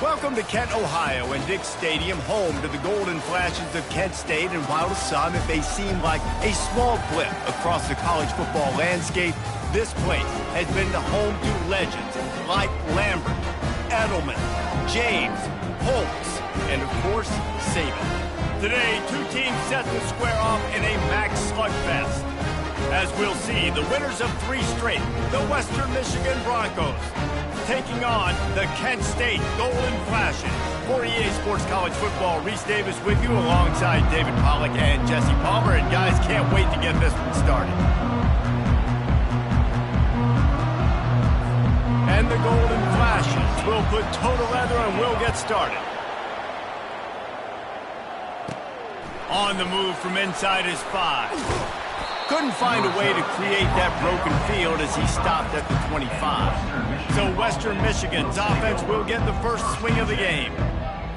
Welcome to Kent, Ohio, and Dick Stadium, home to the Golden Flashes of Kent State. And while to some it may seem like a small blip across the college football landscape, this place has been the home to legends like Lambert, Edelman, James, Holtz, and of course, Saban. Today, two teams set to square off in a MAC slugfest. As we'll see, the winners of 3 straight, the Western Michigan Broncos, taking on the Kent State Golden Flashes. For EA Sports College Football, Reese Davis with you alongside David Pollack and Jesse Palmer. And guys, can't wait to get this one started. And the Golden Flashes will put total leather and we'll get started. On the move from inside his 5. Couldn't find a way to create that broken field as he stopped at the 25. So Western Michigan's offense will get the first swing of the game.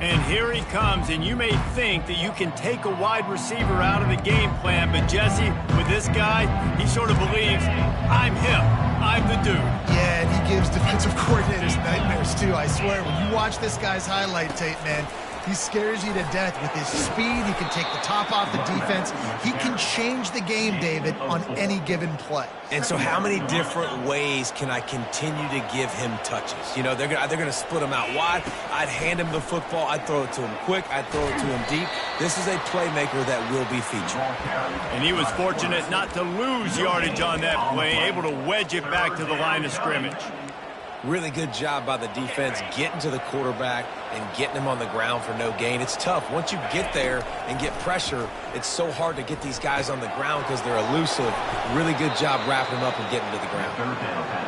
And here he comes, and you may think that you can take a wide receiver out of the game plan, but Jesse, with this guy, he sort of believes, I'm him, I'm the dude. Yeah, and he gives defensive coordinators nightmares too, I swear. When you watch this guy's highlight tape, man, he scares you to death with his speed. He can take the top off the defense. He can change the game, David, on any given play. And so how many different ways can I continue to give him touches? You know, they're going to split him out wide. I'd hand him the football. I'd throw it to him quick. I'd throw it to him deep. This is a playmaker that will be featured. And he was fortunate not to lose yardage on that play, able to wedge it back to the line of scrimmage. Really good job by the defense getting to the quarterback and getting him on the ground for no gain. It's tough. Once you get there and get pressure, it's so hard to get these guys on the ground because they're elusive. Really good job wrapping him up and getting to the ground.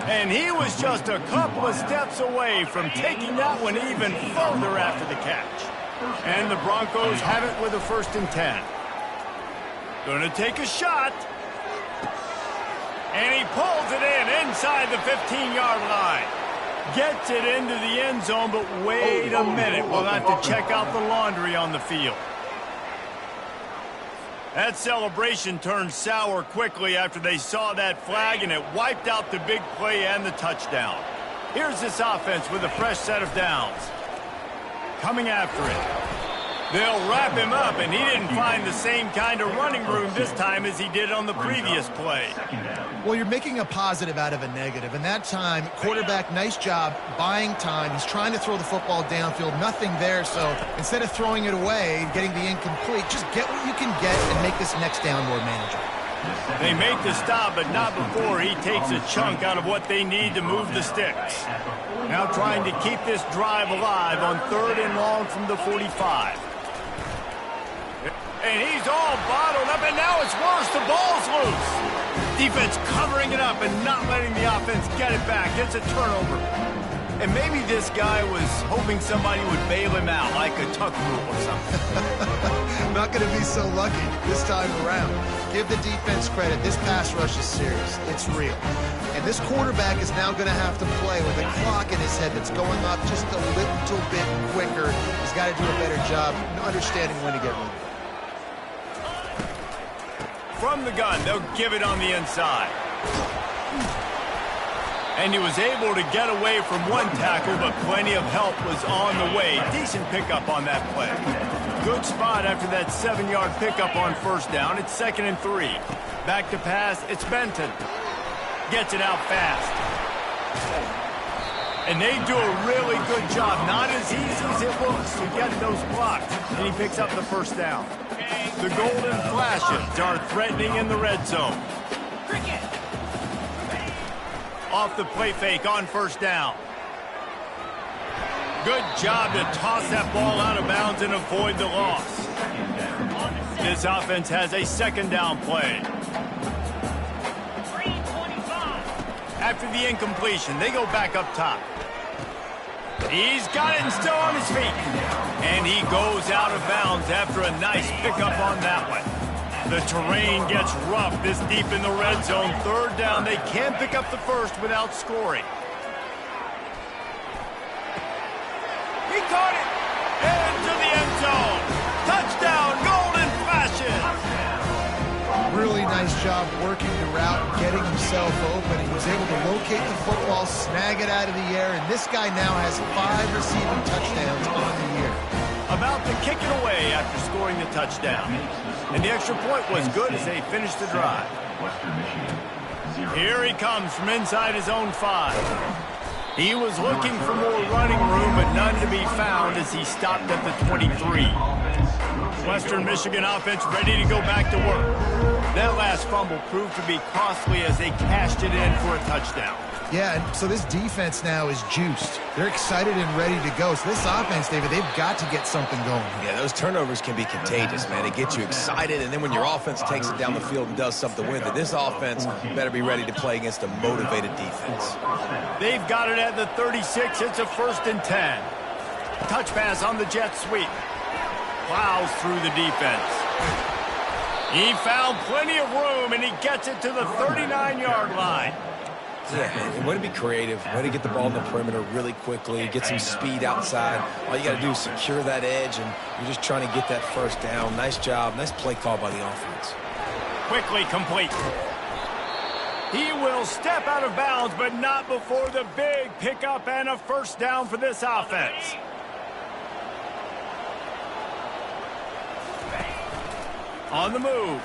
And he was just a couple of steps away from taking that one even further after the catch. And the Broncos have it with a 1st and 10. Gonna take a shot. And he pulls it in inside the 15-yard line. Gets it into the end zone, but wait a minute. We'll have to check out the laundry on the field. That celebration turned sour quickly after they saw that flag, and it wiped out the big play and the touchdown. Here's this offense with a fresh set of downs. Coming after it. They'll wrap him up, and he didn't find the same kind of running room this time as he did on the previous play. Well, you're making a positive out of a negative, and that time, quarterback, nice job buying time. He's trying to throw the football downfield, nothing there, so instead of throwing it away, getting the incomplete, just get what you can get and make this next down more manageable. They make the stop, but not before he takes a chunk out of what they need to move the sticks. Now trying to keep this drive alive on 3rd and long from the 45. And he's all bottled up, and now it's worse. The ball's loose. Defense covering it up and not letting the offense get it back. It's a turnover. And maybe this guy was hoping somebody would bail him out, like a tuck rule or something. Not going to be so lucky this time around. Give the defense credit. This pass rush is serious. It's real. And this quarterback is now going to have to play with a clock in his head that's going up just a little bit quicker. He's got to do a better job understanding when to get rid of it. From the gun, they'll give it on the inside. And he was able to get away from one tackle, but plenty of help was on the way. Decent pickup on that play. Good spot after that 7-yard pickup on 1st down. It's 2nd and 3. Back to pass, it's Benton. Gets it out fast. And they do a really good job. Not as easy as it looks to get those blocks. And he picks up the 1st down. The Golden Flashes are threatening in the red zone. Off the play fake on 1st down. Good job to toss that ball out of bounds and avoid the loss. This offense has a 2nd down play. After the incompletion, they go back up top. He's got it and still on his feet. And he goes out of bounds after a nice pickup on that one. The terrain gets rough this deep in the red zone. 3rd down, they can't pick up the 1st without scoring. He caught it into the end zone. Touchdown, Golden Flashes. Really nice job working the route and getting himself open. He was able to locate the football, snag it out of the air, and this guy now has 5 receiving touchdowns on the year. About to kick it away after scoring the touchdown. And the extra point was good as they finished the drive. Here he comes from inside his own 5. He was looking for more running room, but none to be found as he stopped at the 23. Western Michigan offense ready to go back to work. That last fumble proved to be costly as they cashed it in for a touchdown. Yeah, and so this defense now is juiced. They're excited and ready to go. So this offense, David, they've got to get something going. Yeah, those turnovers can be contagious, man. It gets you excited, and then when your offense takes it down the field and does something with it, this offense better be ready to play against a motivated defense. They've got it at the 36. It's a 1st and 10. Touch pass on the jet sweep. Plows through the defense. He found plenty of room, and he gets it to the 39-yard line. Yeah, way to be creative, way to get the ball in the perimeter really quickly, get some speed outside. All you got to do is secure that edge, and you're just trying to get that first down. Nice job, nice play call by the offense. Quickly complete. He will step out of bounds, but not before the big pickup and a 1st down for this offense. On the move.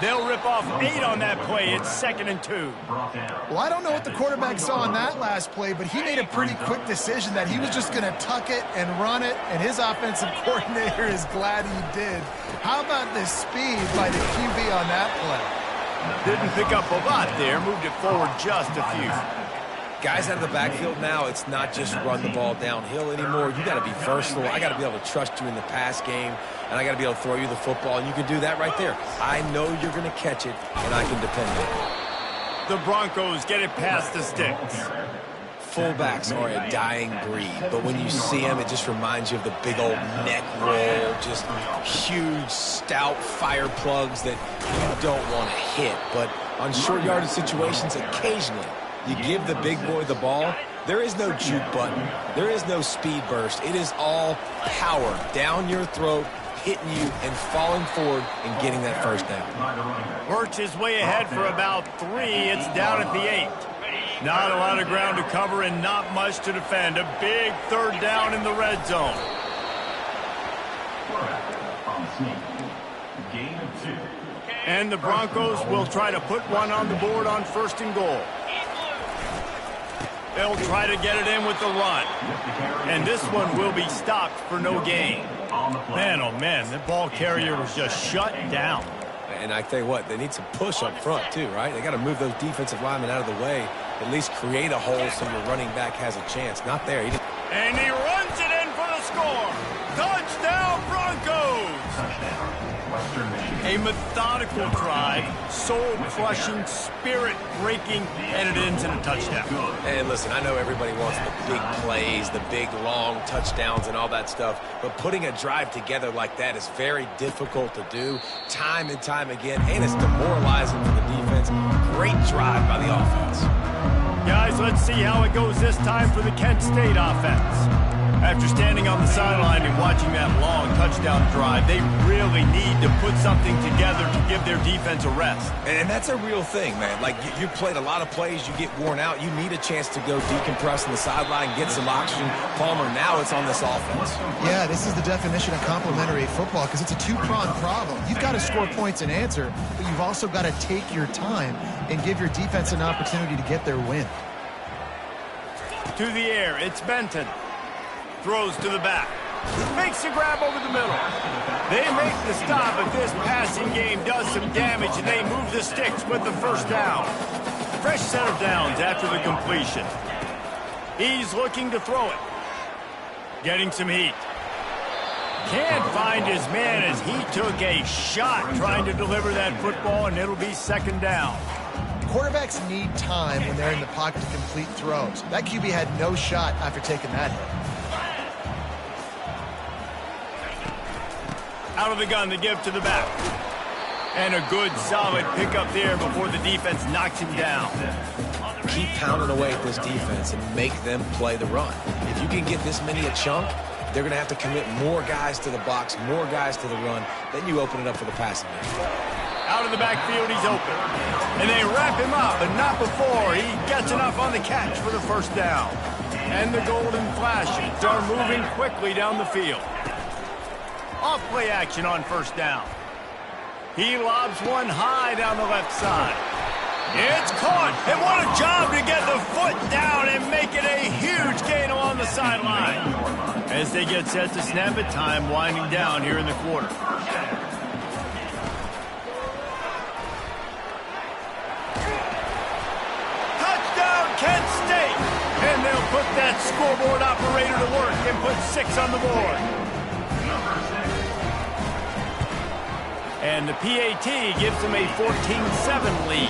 They'll rip off 8 on that play. It's 2nd and 2. Well, I don't know what the quarterback saw in that last play, but he made a pretty quick decision that he was just going to tuck it and run it, and his offensive coordinator is glad he did. How about the speed by the QB on that play? Didn't pick up a lot there. Moved it forward just a few. Guys out of the backfield now, it's not just run the ball downhill anymore. You got to be versatile. I got to be able to trust you in the pass game, and I got to be able to throw you the football, and you can do that right there. I know you're going to catch it, and I can depend on it. The Broncos get it past the sticks. Fullbacks are a dying breed, but when you see them, it just reminds you of the big old neck roll, just huge, stout fire plugs that you don't want to hit. But on short yardage situations, occasionally, you give the big boy the ball, there is no juke button. There is no speed burst. It is all power down your throat, hitting you and falling forward and getting that 1st down. Works his way ahead for about 3. It's down at the 8. Not a lot of ground to cover and not much to defend. A big 3rd down in the red zone. And the Broncos will try to put one on the board on 1st and goal. They'll try to get it in with the run. And this one will be stopped for no gain. Man, oh man, the ball carrier was just shut down. And I tell you what, they need some push up front too, right? They got to move those defensive linemen out of the way, at least create a hole so your running back has a chance. Not there. And he runs it in for the score. Touchdown, Broncos! A methodical drive, soul-crushing, spirit-breaking, and it ends in a touchdown. And listen, I know everybody wants the big plays, the big, long touchdowns and all that stuff, but putting a drive together like that is very difficult to do time and time again, and it's demoralizing for the defense. Great drive by the offense. Guys, let's see how it goes this time for the Kent State offense. After standing on the sideline and watching that long touchdown drive, they really need to put something together to give their defense a rest. And that's a real thing, man. Like, you played a lot of plays, you get worn out, you need a chance to go decompress on the sideline, get some oxygen. Palmer, now it's on this offense. Yeah, this is the definition of complementary football because it's a 2-pronged problem. You've got to score points and answer, but you've also got to take your time and give your defense an opportunity to get their win. To the air, it's Benton. Throws to the back. Makes the grab over the middle. They make the stop, but this passing game does some damage, and they move the sticks with the 1st down. Fresh set of downs after the completion. He's looking to throw it. Getting some heat. Can't find his man as he took a shot trying to deliver that football, and it'll be 2nd down. Quarterbacks need time when they're in the pocket to complete throws. That QB had no shot after taking that hit. Out of the gun to give to the back. And a good, solid pickup there before the defense knocks him down. Keep pounding away at this defense and make them play the run. If you can get this many a chunk, they're going to have to commit more guys to the box, more guys to the run. Then you open it up for the passing game. Out of the backfield, he's open. And they wrap him up, but not before he gets enough on the catch for the first down. And the Golden Flashes are moving quickly down the field. Off play action on first down. He lobs one high down the left side. It's caught, and what a job to get the foot down and make it a huge gain along the sideline. As they get set to snap it, time winding down here in the quarter. Touchdown, Kent State! And they'll put that scoreboard operator to work and put 6 on the board. And the PAT gives them a 14-7 lead.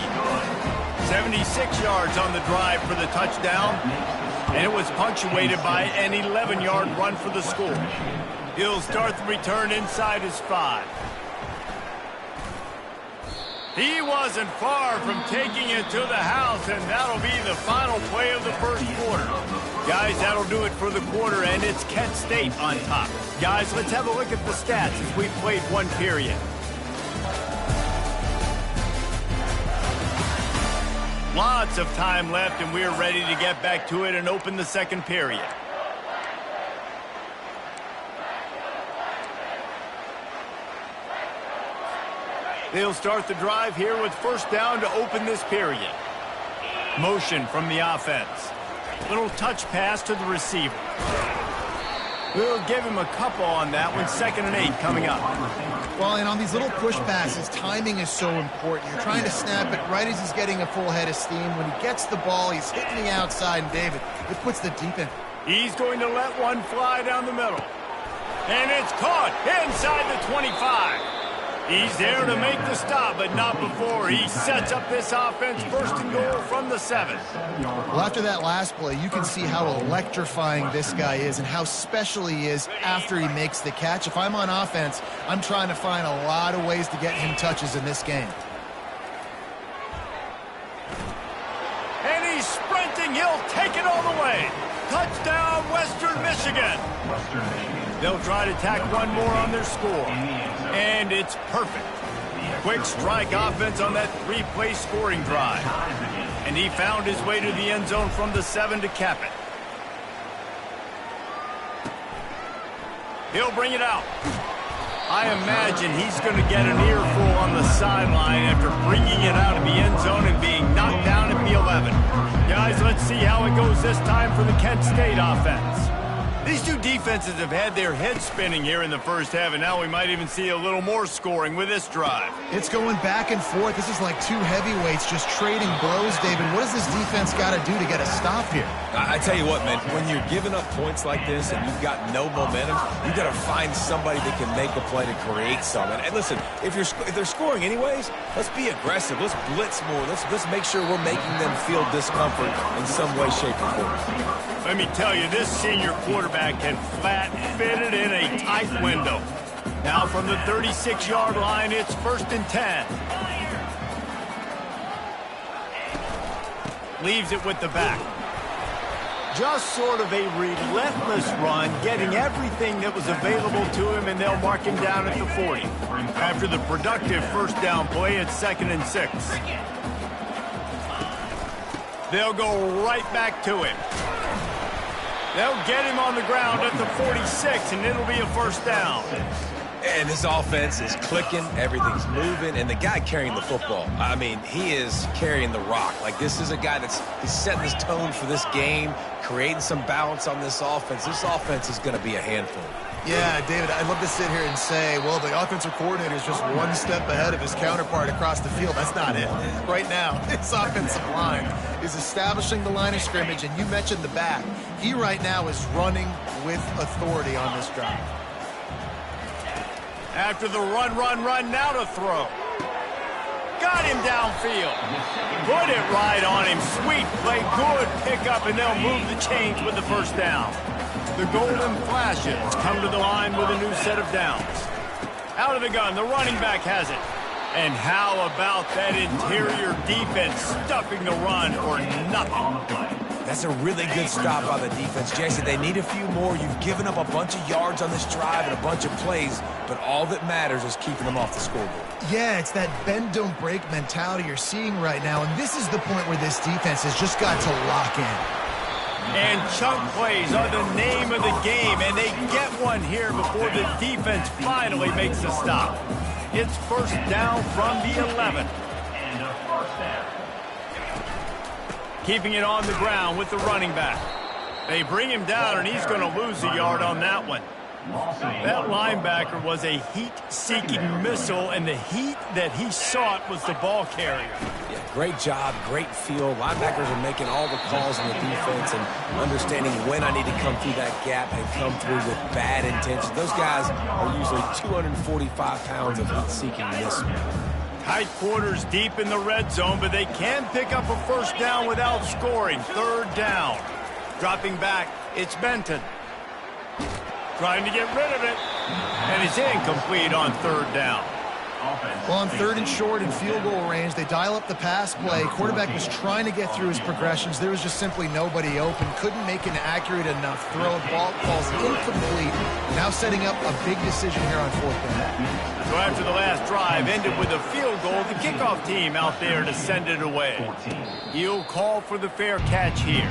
76 yards on the drive for the touchdown, and it was punctuated by an 11-yard run for the score. He'll start the return inside his 5. He wasn't far from taking it to the house, and that'll be the final play of the first quarter. Guys, that'll do it for the quarter, and it's Kent State on top. Guys, let's have a look at the stats as we've played one period. Lots of time left, and we're ready to get back to it and open the second period. They'll start the drive here with first down to open this period. Motion from the offense. Little touch pass to the receiver. We'll give him a couple on that one. 2nd and 8 coming up. Well, and on these little push passes, timing is so important. You're trying to snap it right as he's getting a full head of steam. When he gets the ball, he's hitting the outside, and David, it puts the deep in. He's going to let one fly down the middle. And it's caught inside the 25. He's there to make the stop, but not before he sets up this offense 1st and goal from the 7. Well, after that last play, you can see how electrifying this guy is and how special he is after he makes the catch. If I'm on offense, I'm trying to find a lot of ways to get him touches in this game. And he's sprinting. He'll take it all the way. Touchdown, Western Michigan. They'll try to tack one more on their score. And it's perfect. Quick strike offense on that 3-play scoring drive. And he found his way to the end zone from the 7 to cap it. He'll bring it out. I imagine he's going to get an earful on the sideline after bringing it out of the end zone and being knocked down at the 11. Guys, let's see how it goes this time for the Kent State offense. These two defenses have had their heads spinning here in the first half, and now we might even see a little more scoring with this drive. It's going back and forth. This is like two heavyweights just trading blows, David. What does this defense got to do to get a stop here? I tell you what, man, when you're giving up points like this and you've got no momentum, you've got to find somebody that can make a play to create something. And listen, if they're scoring anyways, let's be aggressive. Let's blitz more. Let's make sure we're making them feel discomfort in some way, shape, or form. Let me tell you, this senior quarterback can flat fit it in a tight window. Now from the 36-yard line, it's 1st and 10. Leaves it with the back. Just sort of a relentless run, getting everything that was available to him, and they'll mark him down at the 40. After the productive first down play, it's 2nd and 6. They'll go right back to him. They'll get him on the ground at the 46, and it'll be a first down. And this offense is clicking, everything's moving, and the guy carrying the football, I mean, he is carrying the rock. Like, this is a guy he's setting this tone for this game, creating some balance on this offense. This offense is going to be a handful. Yeah, David, I'd love to sit here and say, well, the offensive coordinator is just one step ahead of his counterpart across the field. That's not it. Right now, this offensive line is establishing the line of scrimmage, and you mentioned the back. He right now is running with authority on this drive. After the run, now to throw. Got him downfield. Put it right on him. Sweet play, good pickup, and they'll move the chains with the first down. The Golden Flashes come to the line with a new set of downs. Out of the gun, the running back has it. And how about that interior defense stuffing the run for nothing? That's a really good stop by the defense. Jason, they need a few more. You've given up a bunch of yards on this drive and a bunch of plays, but all that matters is keeping them off the scoreboard. Yeah, it's that bend, don't break mentality you're seeing right now, and this is the point where this defense has just got to lock in. And chunk plays are the name of the game, and they get one here before the defense finally makes a stop. It's first down from the 11. Keeping it on the ground with the running back. They bring him down, and he's going to lose a yard on that one. That linebacker was a heat-seeking missile, and the heat that he sought was the ball carrier. Yeah, great job, great feel. Linebackers are making all the calls in the defense and understanding when I need to come through that gap and come through with bad intentions. Those guys are usually 245 pounds of heat-seeking missile. Tight quarters deep in the red zone, but they can pick up a first down without scoring. Third down. Dropping back, it's Benton. Trying to get rid of it. And it's incomplete on third down. Well, on third and short and field goal range, they dial up the pass play. Quarterback was trying to get through his progressions. There was just simply nobody open. Couldn't make an accurate enough throw. Ball falls incomplete. Now setting up a big decision here on fourth down. So after the last drive ended with a field goal, the kickoff team out there to send it away. He'll call for the fair catch here.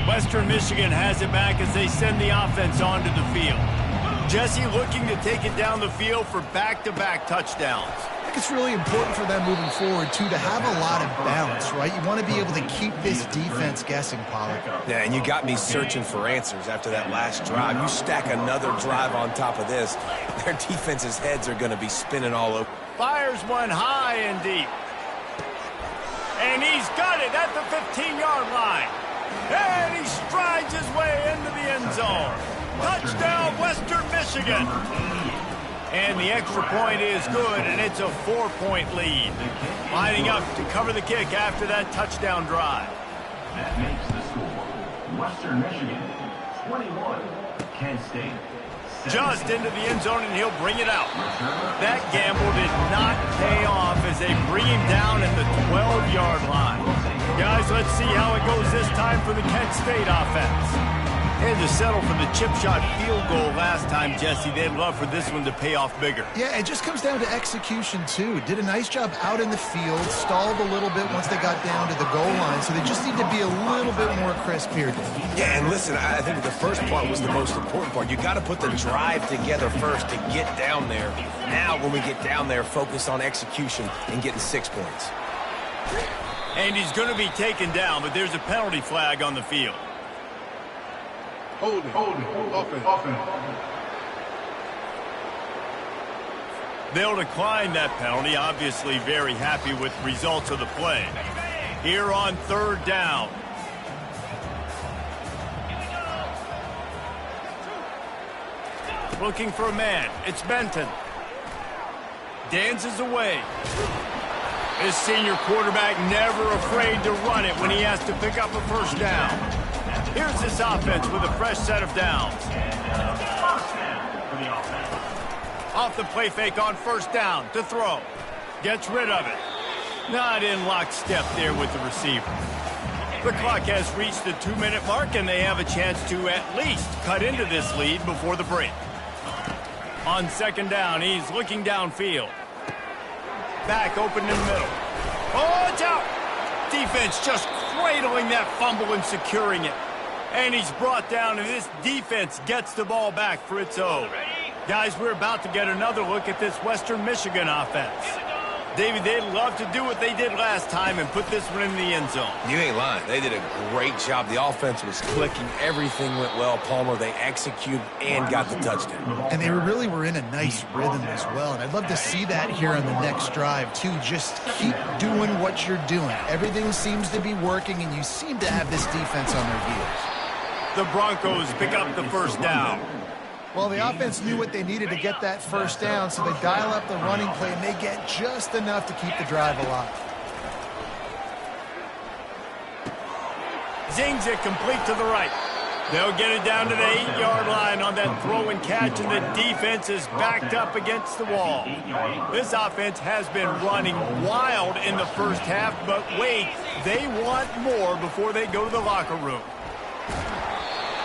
Western Michigan has it back as they send the offense onto the field. Jesse looking to take it down the field for back-to-back touchdowns. I think it's really important for them moving forward, too, to have a lot of balance, right? You want to be able to keep this defense guessing, Pollard. Yeah, and you got me searching for answers after that last drive. You stack another drive on top of this, their defense's heads are going to be spinning all over. Fires one high and deep. And he's got it at the 15-yard line. And he strides his way into the end zone. Touchdown, Western Michigan. And the extra point is good, and it's a 4-point lead. Lining up to cover the kick after that touchdown drive. That makes the score. Western Michigan, 21, Kent State. Just into the end zone, and he'll bring it out. That gamble did not pay off as they bring him down at the 12-yard line. Guys, let's see how it goes this time for the Kent State offense. And to settle for the chip shot field goal last time, Jesse, they'd love for this one to pay off bigger. Yeah, it just comes down to execution, too. Did a nice job out in the field, stalled a little bit once they got down to the goal line, so they just need to be a little bit more crisp here. Yeah, and listen, I think the first part was the most important part. You got to put the drive together first to get down there. Now, when we get down there, focus on execution and getting 6 points. And he's going to be taken down, but there's a penalty flag on the field. Holding. Offense. They'll decline that penalty, obviously very happy with the results of the play. Here on third down. Looking for a man. It's Benton. Dances away. This senior quarterback never afraid to run it when he has to pick up a first down. Here's this offense with a fresh set of downs. Off the play fake on first down to throw. Gets rid of it. Not in lockstep there with the receiver. The clock has reached the 2-minute mark, and they have a chance to at least cut into this lead before the break. On second down, he's looking downfield. Back open in the middle. Oh, it's out! Defense just cradling that fumble and securing it. And he's brought down, and this defense gets the ball back for its own. Guys, we're about to get another look at this Western Michigan offense. David, they'd love to do what they did last time and put this one in the end zone. You ain't lying. They did a great job. The offense was clicking. Everything went well. Palmer, they executed and got the touchdown. And they really were in a nice rhythm as well. And I'd love to see that here on the next drive, too. Just keep doing what you're doing. Everything seems to be working, and you seem to have this defense on their heels. The Broncos pick up the first down. Well, the offense knew what they needed to get that first down, so they dial up the running play, and they get just enough to keep the drive alive. Zings it complete to the right. They'll get it down to the 8-yard line on that throw and catch, and the defense is backed up against the wall. This offense has been running wild in the first half, but wait, they want more before they go to the locker room.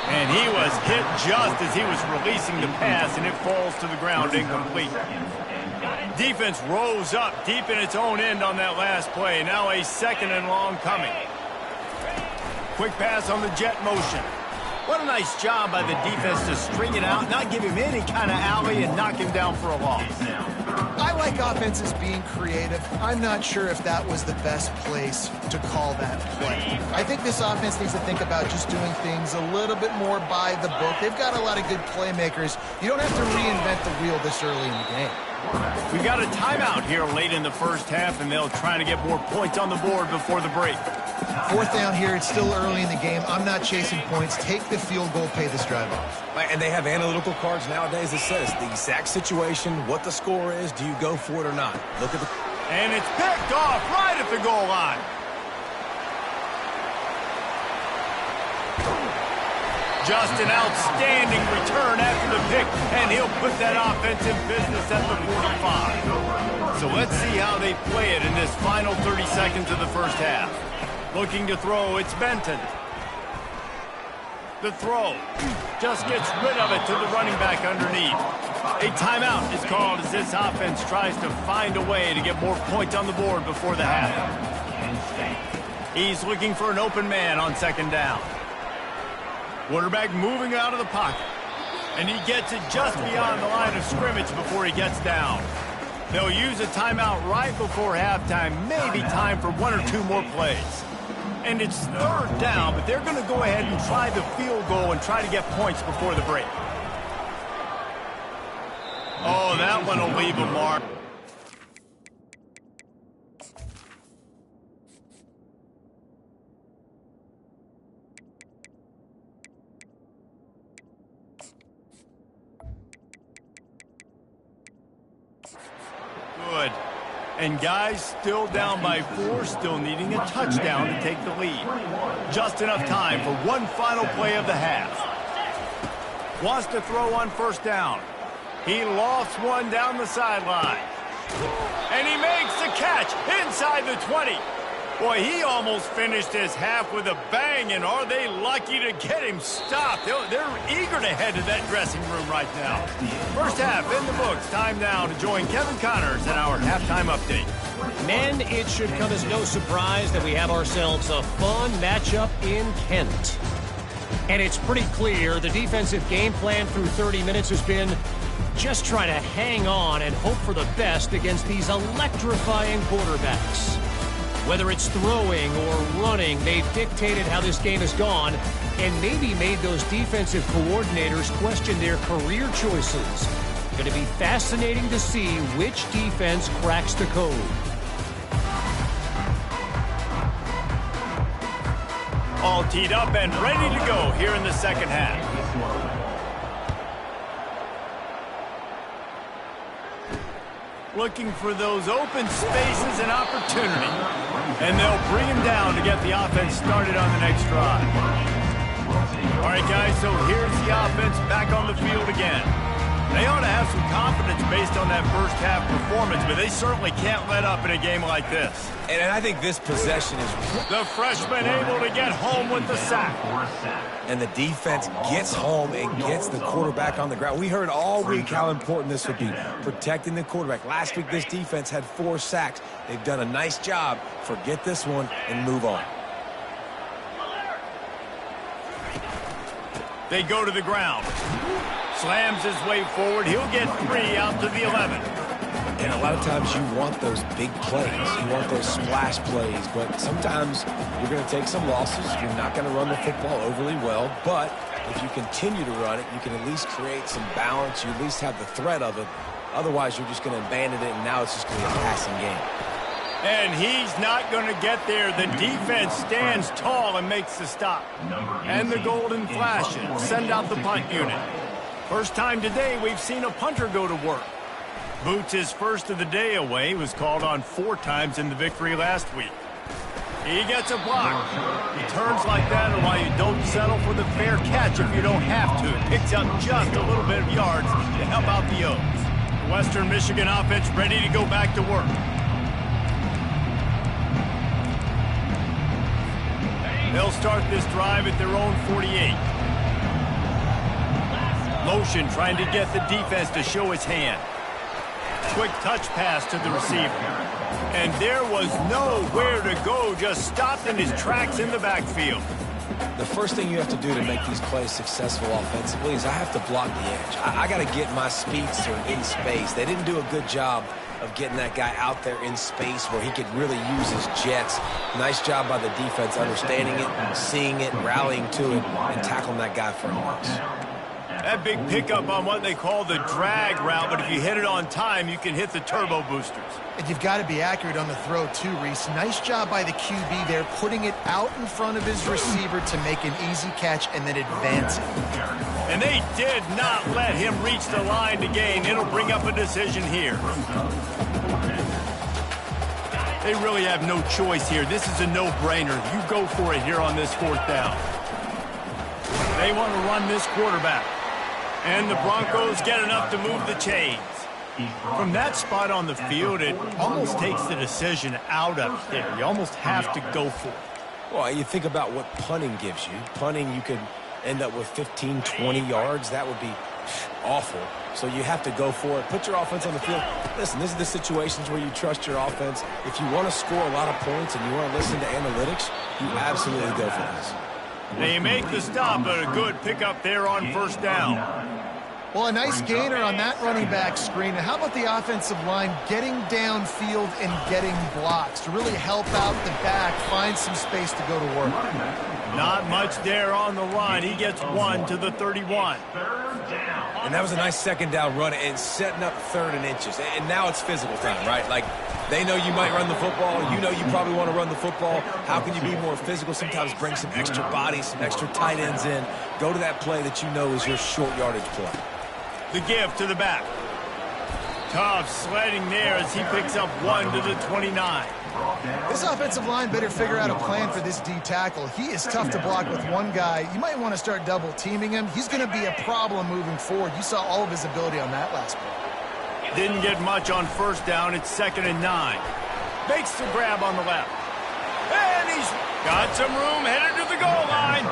And he was hit just as he was releasing the pass, and it falls to the ground incomplete. Defense rose up deep in its own end on that last play. Now a 2nd and long coming. Quick pass on the jet motion. What a nice job by the defense to string it out, not give him any kind of alley, and knock him down for a loss. I like offenses being creative. I'm not sure if that was the best place to call that play. I think this offense needs to think about just doing things a little bit more by the book. They've got a lot of good playmakers. You don't have to reinvent the wheel this early in the game. We've got a timeout here late in the first half, and they'll try to get more points on the board before the break. 4th down here. It's still early in the game. I'm not chasing points. Take the field goal, pay this drive off. And they have analytical cards nowadays that says the exact situation, what the score is, do you go for it or not? Look at the... And it's picked off right at the goal line. Just an outstanding return after the pick, and he'll put that offense in business at the 45. So let's see how they play it in this final 30 seconds of the first half. Looking to throw, it's Benton. The throw just gets rid of it to the running back underneath. A timeout is called as this offense tries to find a way to get more points on the board before the half. He's looking for an open man on 2nd down. Quarterback moving out of the pocket. And he gets it just beyond the line of scrimmage before he gets down. They'll use a timeout right before halftime. Maybe time for 1 or 2 more plays. And it's 3rd down, but they're going to go ahead and try the field goal and try to get points before the break. Oh, that one will leave a mark. Good. And guys still down by 4, still needing a touchdown to take the lead. Just enough time for one final play of the half. Wants to throw on 1st down. He lost one down the sideline. And he makes the catch inside the 20. Boy, he almost finished his half with a bang, and are they lucky to get him stopped? They're eager to head to that dressing room right now. First half in the books. Time now to join Kevin Connors in our halftime update. Men, it should come as no surprise that we have ourselves a fun matchup in Kent. And it's pretty clear the defensive game plan through 30 minutes has been just try to hang on and hope for the best against these electrifying quarterbacks. Whether it's throwing or running, they've dictated how this game has gone and maybe made those defensive coordinators question their career choices. Going to be fascinating to see which defense cracks the code. All teed up and ready to go here in the second half. Looking for those open spaces and opportunity. And they'll bring him down to get the offense started on the next drive. All right, guys, so here's the offense back on the field again. They ought to have some confidence based on that first half performance, but they certainly can't let up in a game like this. And I think this possession is... The freshman able to get home with the sack. And the defense gets home and gets the quarterback on the ground. We heard all week how important this would be, protecting the quarterback. Last week, this defense had 4 sacks. They've done a nice job. Forget this one and move on. They go to the ground. Slams his way forward. He'll get 3 out to the 11. And a lot of times you want those big plays. You want those splash plays. But sometimes you're going to take some losses. You're not going to run the football overly well. But if you continue to run it, you can at least create some balance. You at least have the threat of it. Otherwise, you're just going to abandon it, and now it's just going to be a passing game. And he's not going to get there. The defense stands tall and makes the stop. And the golden flashes send out the punt unit. First time today we've seen a punter go to work. Boots' first of the day away was called on 4 times in the victory last week. He gets a block. Returns like that are why you don't settle for the fair catch if you don't have to. Picks up just a little bit of yards to help out the Oaks. The Western Michigan offense ready to go back to work. They'll start this drive at their own 48. Motion trying to get the defense to show his hand. Quick touch pass to the receiver. And there was nowhere to go, just stopped in his tracks in the backfield. The first thing you have to do to make these plays successful offensively is I have to block the edge. I got to get my speedster in space. They didn't do a good job of getting that guy out there in space where he could really use his jets. Nice job by the defense understanding it, seeing it, rallying to it, and tackling that guy for a loss. That big pickup on what they call the drag route, but if you hit it on time, you can hit the turbo boosters. And you've got to be accurate on the throw, too, Reese. Nice job by the QB there, putting it out in front of his receiver to make an easy catch and then advance it. And they did not let him reach the line to gain. It'll bring up a decision here. They really have no choice here. This is a no-brainer. You go for it here on this 4th down. They want to run this quarterback. And the Broncos get enough to move the chains. From that spot on the field, it almost takes the decision out of there. You almost have to go for it. Well, you think about what punting gives you. Punting, you could end up with 15, 20 yards. That would be awful. So you have to go for it. Put your offense on the field. Listen, this is the situations where you trust your offense. If you want to score a lot of points and you want to listen to analytics, you absolutely go for this. They make the stop, but a good pickup there on 1st down. Well, a nice gainer on that running back screen. How about the offensive line getting downfield and getting blocks to really help out the back, find some space to go to work? Not much there on the line. He gets 1 to the 31. And that was a nice 2nd down run and setting up 3rd and inches. And now it's physical time, right? Like, they know you might run the football. You know you probably want to run the football. How can you be more physical? Sometimes bring some extra bodies, some extra tight ends in. Go to that play that you know is your short yardage play. The give to the back. Tough sledding there as he picks up 1 to the 29. This offensive line better figure out a plan for this D tackle. He is tough to block with one guy. You might want to start double teaming him. He's going to be a problem moving forward. You saw all of his ability on that last play. Didn't get much on 1st down. It's 2nd and 9. Makes the grab on the left. And he's got some room headed to the goal line.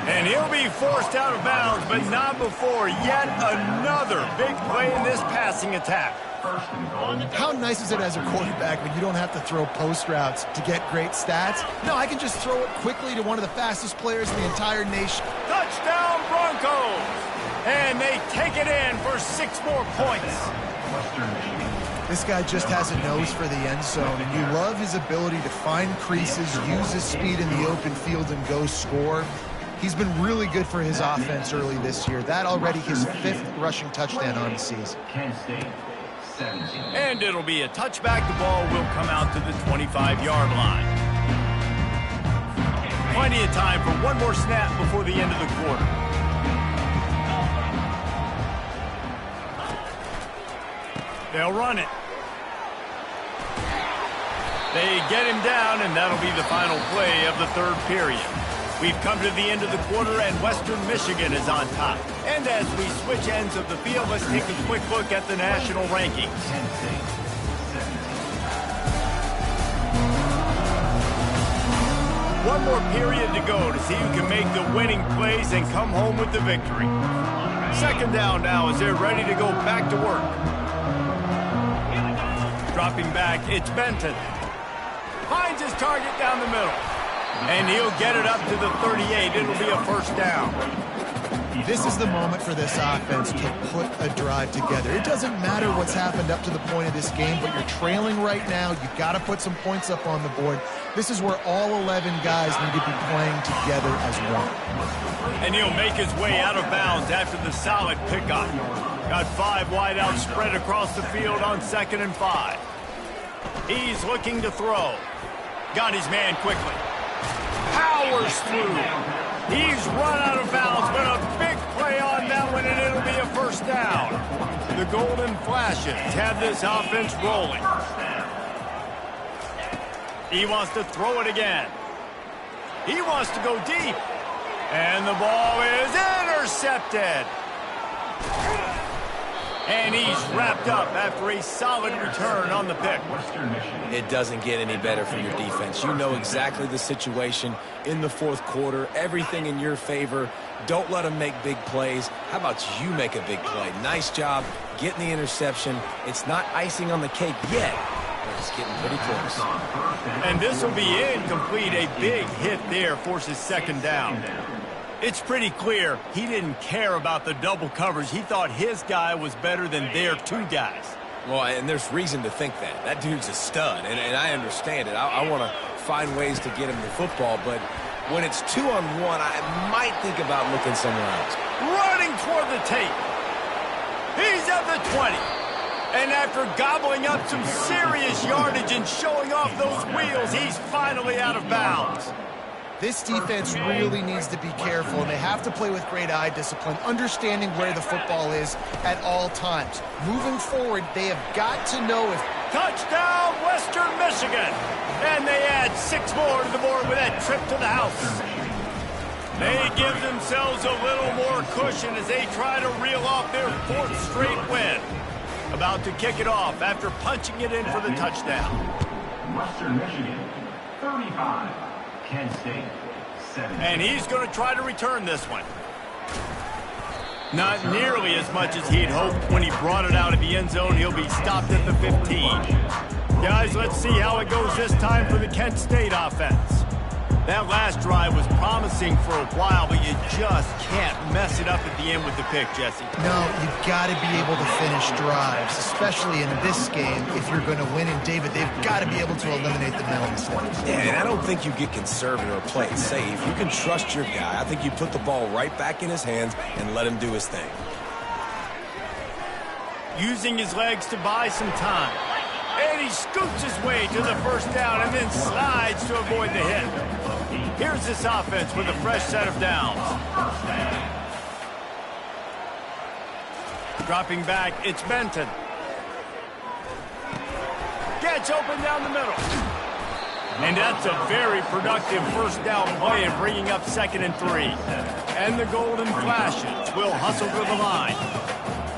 And he'll be forced out of bounds, but not before yet another big play in this passing attack. How nice is it as a quarterback when you don't have to throw post routes to get great stats? No, I can just throw it quickly to one of the fastest players in the entire nation. Touchdown, Broncos! And they take it in for 6 more points. This guy just has a nose for the end zone, and you love his ability to find creases, use his speed in the open field, and go score. He's been really good for his offense early this year. That already his 5th rushing touchdown on the season. And it'll be a touchback. The ball will come out to the 25-yard line. Plenty of time for one more snap before the end of the quarter. They'll run it. They get him down, and that'll be the final play of the 3rd period. We've come to the end of the quarter, and Western Michigan is on top. And as we switch ends of the field, let's take a quick look at the national rankings. One more period to go to see who can make the winning plays and come home with the victory. 2nd down now as they're ready to go back to work. Dropping back, it's Benton. Finds his target down the middle. And he'll get it up to the 38. It'll be a 1st down. This is the moment for this offense to put a drive together. It doesn't matter what's happened up to the point of this game, but you're trailing right now. You've got to put some points up on the board. This is where all 11 guys need to be playing together as one. And he'll make his way out of bounds after the solid pickup. Got 5 wideouts spread across the field on 2nd and 5. He's looking to throw. Got his man quickly. Powers through. He's run out of bounds, but a big play on that one, and it'll be a 1st down. The Golden Flashes have this offense rolling. He wants to throw it again. He wants to go deep. And the ball is intercepted. And he's wrapped up after a solid return on the pick. It doesn't get any better for your defense. You know exactly the situation in the fourth quarter. Everything in your favor. Don't let them make big plays. How about you make a big play? Nice job getting the interception. It's not icing on the cake yet, but it's getting pretty close. And this will be incomplete. A big hit there forces second down. It's pretty clear he didn't care about the double coverage. He thought his guy was better than their two guys. Well, and there's reason to think that. That dude's a stud, and I understand it. I want to find ways to get him the football, but when it's 2-on-1, I might think about looking somewhere else. Running toward the tape. He's at the 20. And after gobbling up some serious yardage and showing off those wheels, he's finally out of bounds. This defense really needs to be careful, and they have to play with great eye discipline, understanding where the football is at all times. Moving forward, they have got to know if... Touchdown, Western Michigan! And they add 6 more to the board with that trip to the house. They give themselves a little more cushion as they try to reel off their 4th straight win. About to kick it off after punching it in for the touchdown. Western Michigan, 35. Kent State, 7. And he's going to try to return this one. Not nearly as much as he'd hoped when he brought it out of the end zone. He'll be stopped at the 15. Guys, let's see how it goes this time for the Kent State offense. That last drive was promising for a while, but you just can't mess it up at the end with the pick, Jesse. No, you've got to be able to finish drives, especially in this game. If you're going to win, and David, they've got to be able to eliminate the mental mistakes. Yeah, and I don't think you get conservative or play it safe. You can trust your guy. I think you put the ball right back in his hands and let him do his thing. Using his legs to buy some time. And he scoots his way to the first down and then slides to avoid the hit. Here's this offense with a fresh set of downs. Dropping back, it's Benton. Gets open down the middle. And that's a very productive first down play in bringing up 2nd and 3. And the Golden Flashes will hustle to the line.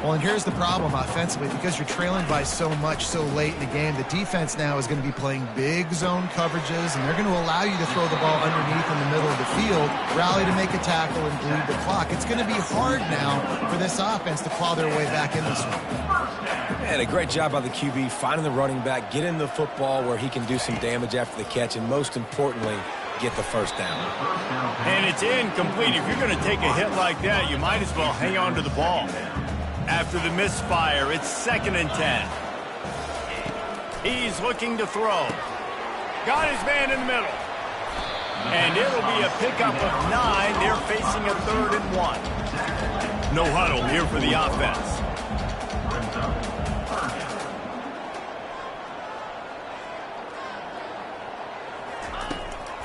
Well, and here's the problem offensively. Because you're trailing by so much so late in the game, the defense now is going to be playing big zone coverages, and they're going to allow you to throw the ball underneath in the middle of the field, rally to make a tackle, and bleed the clock. It's going to be hard now for this offense to claw their way back in this one. And a great job by the QB finding the running back, getting the football where he can do some damage after the catch, and most importantly, get the first down. And it's incomplete. If you're going to take a hit like that, you might as well hang on to the ball. After the misfire, it's 2nd and 10. He's looking to throw. Got his man in the middle. And it'll be a pickup of 9. They're facing a 3rd and 1. No huddle here for the offense.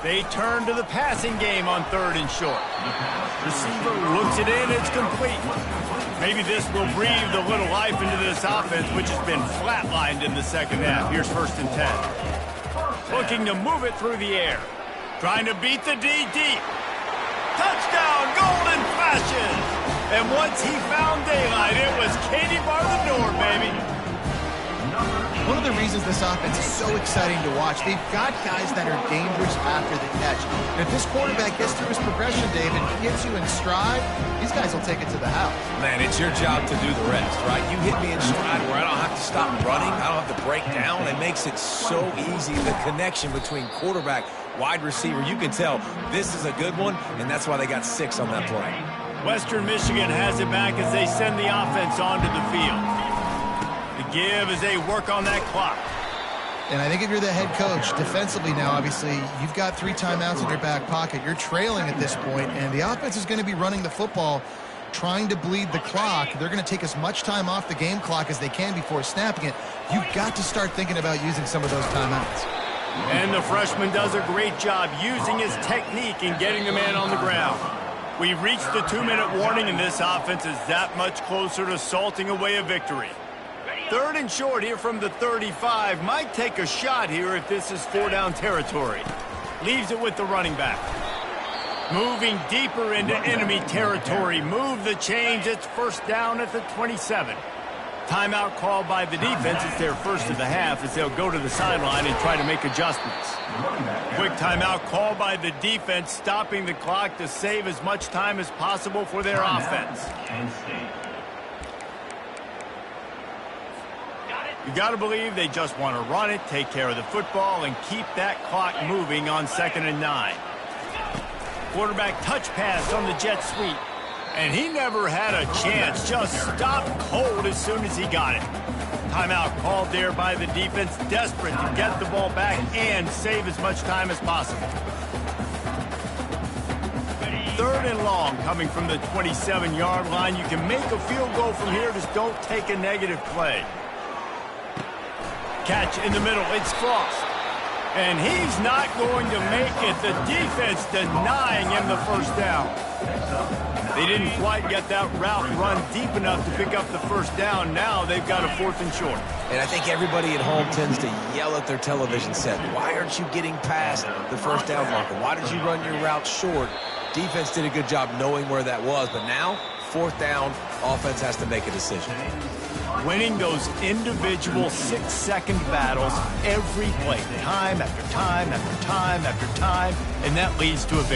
They turn to the passing game on 3rd and short. Receiver looks it in, it's complete. Maybe this will breathe a little life into this offense, which has been flatlined in the second half. Here's 1st and 10. Looking to move it through the air. Trying to beat the D deep. Touchdown, Golden Flashes! And once he found daylight, it was Katie bar the door, baby. One of the reasons this offense is so exciting to watch, they've got guys that are dangerous after the catch. And if this quarterback gets through his progression, David, he gets you in stride, these guys will take it to the house. Man, it's your job to do the rest, right? You hit me in stride where I don't have to stop running. I don't have to break down. It makes it so easy, the connection between quarterback, wide receiver. You can tell this is a good one, and that's why they got 6 on that play. Western Michigan has it back as they send the offense onto the field. The give as they work on that clock. And I think if you're the head coach, defensively now, obviously, you've got 3 timeouts in your back pocket. You're trailing at this point, and the offense is going to be running the football, trying to bleed the clock. They're going to take as much time off the game clock as they can before snapping it. You've got to start thinking about using some of those timeouts. And the freshman does a great job using his technique and getting the man on the ground. We've reached the 2-minute warning, and this offense is that much closer to salting away a victory. 3rd and short here from the 35. Might take a shot here if this is 4-down territory. Leaves it with the running back. Moving deeper into enemy territory. Move the change. It's 1st down at the 27. Timeout called by the defense. It's their first of the half as they'll go to the sideline and try to make adjustments. Quick timeout called by the defense, stopping the clock to save as much time as possible for their offense. You got to believe they just want to run it, take care of the football, and keep that clock moving on 2nd and 9. Quarterback touch pass on the jet sweep. And he never had a chance. Just stopped cold as soon as he got it. Timeout called there by the defense, desperate to get the ball back and save as much time as possible. 3rd and long coming from the 27-yard line. You can make a field goal from here, just don't take a negative play. Catch in the middle, it's Frost. And he's not going to make it. The defense denying him the 1st down. They didn't quite get that route run deep enough to pick up the 1st down. Now they've got a 4th and short. And I think everybody at home tends to yell at their television set. Why aren't you getting past the 1st down marker? Why did you run your route short? Defense did a good job knowing where that was. But now, 4th down, offense has to make a decision. Winning those individual 6-second battles every play, time after time after time after time, and that leads to a victory.